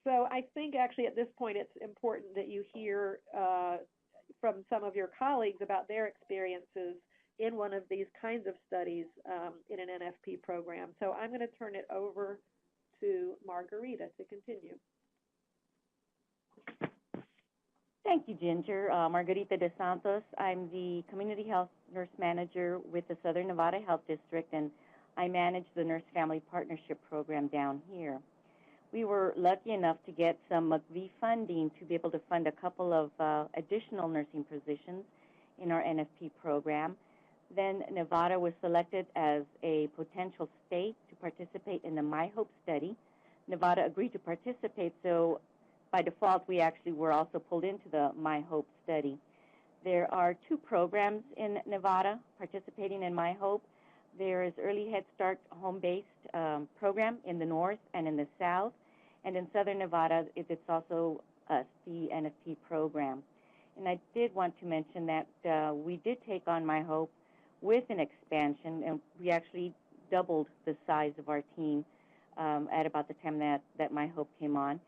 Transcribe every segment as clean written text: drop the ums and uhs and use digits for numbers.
So I think actually at this point it's important that you hear from some of your colleagues about their experiences in one of these kinds of studies in an NFP program. So I'm going to turn it over to Margarita to continue. Thank you, Ginger. Margarita de Santos. I'm the Community Health Nurse Manager with the Southern Nevada Health District, and I manage the Nurse Family Partnership Program down here. We were lucky enough to get some McVie funding to be able to fund a couple of additional nursing positions in our NFP program. Then Nevada was selected as a potential state to participate in the MIHOPE study. Nevada agreed to participate, so by default, we actually were also pulled into the MIHOPE study. There are 2 programs in Nevada participating in MIHOPE. There is Early Head Start home-based program in the north and in the south. And in Southern Nevada, it's also us, the NFP program. And I did want to mention that we did take on MIHOPE with an expansion, and we actually doubled the size of our team at about the time that MIHOPE came on.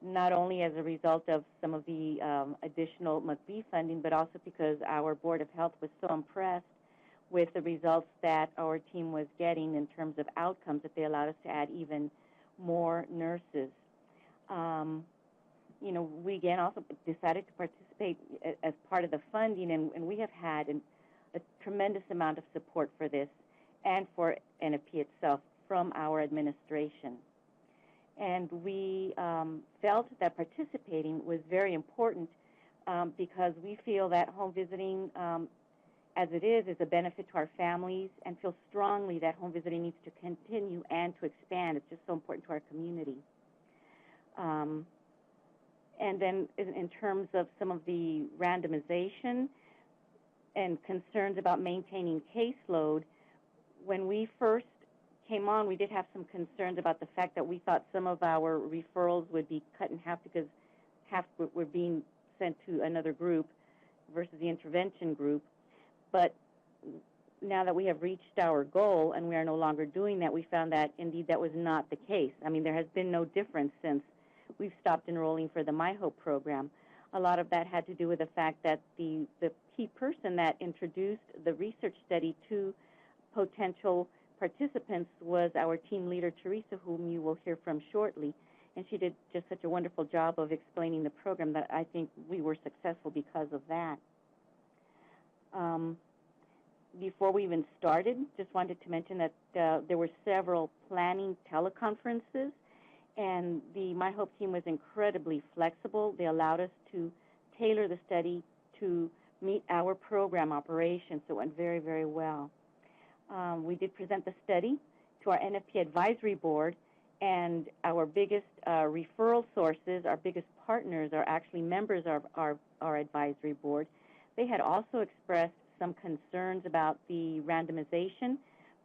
Not only as a result of some of the additional McVie funding, but also because our Board of Health was so impressed with the results that our team was getting in terms of outcomes that they allowed us to add even more nurses. You know, we again also decided to participate as part of the funding, and we have had a tremendous amount of support for this and for NFP itself from our administration. And we felt that participating was very important because we feel that home visiting, as it is a benefit to our families, and feel strongly that home visiting needs to continue and to expand. It's just so important to our community. And then in terms of some of the randomization and concerns about maintaining caseload, when we first came on, we did have some concerns about the fact that we thought some of our referrals would be cut in half because half were being sent to another group versus the intervention group. But now that we have reached our goal and we are no longer doing that, we found that indeed that was not the case. I mean, there has been no difference since we've stopped enrolling for the MIHOPE program. A lot of that had to do with the fact that the key person that introduced the research study to potential participants was our team leader, Teresa, whom you will hear from shortly. And she did just such a wonderful job of explaining the program that I think we were successful because of that. Before we even started, just wanted to mention that there were several planning teleconferences, and the MIHOPE team was incredibly flexible. They allowed us to tailor the study to meet our program operations, so it went very, very well. We did present the study to our NFP advisory board, and our biggest referral sources, our biggest partners, are actually members of our advisory board. They had also expressed some concerns about the randomization,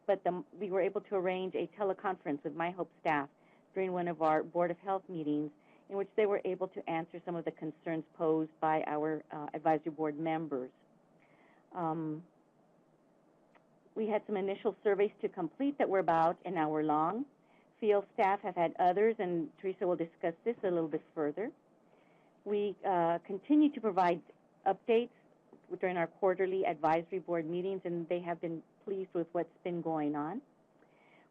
but we were able to arrange a teleconference with MIHOPE staff during one of our Board of Health meetings in which they were able to answer some of the concerns posed by our advisory board members. We had some initial surveys to complete that were about an hour long. Field staff have had others, and Teresa will discuss this a little bit further. We continue to provide updates during our quarterly advisory board meetings, and they have been pleased with what's been going on.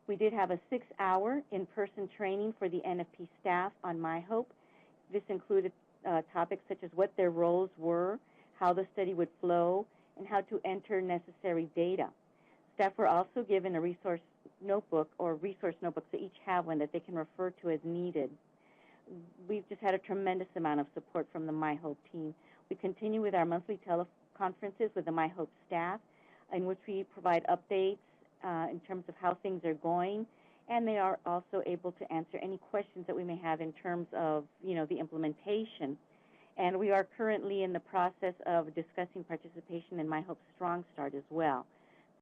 We did have a 6-hour in-person training for the NFP staff on MIHOPE. This included topics such as what their roles were, how the study would flow, and how to enter necessary data. Staff were also given a resource notebook or resource notebooks. They each have one that they can refer to as needed. We've just had a tremendous amount of support from the MIHOPE team. We continue with our monthly teleconferences with the MIHOPE staff, in which we provide updates in terms of how things are going, and they are also able to answer any questions that we may have in terms of, the implementation. And we are currently in the process of discussing participation in MIHOPE-Strong Start as well.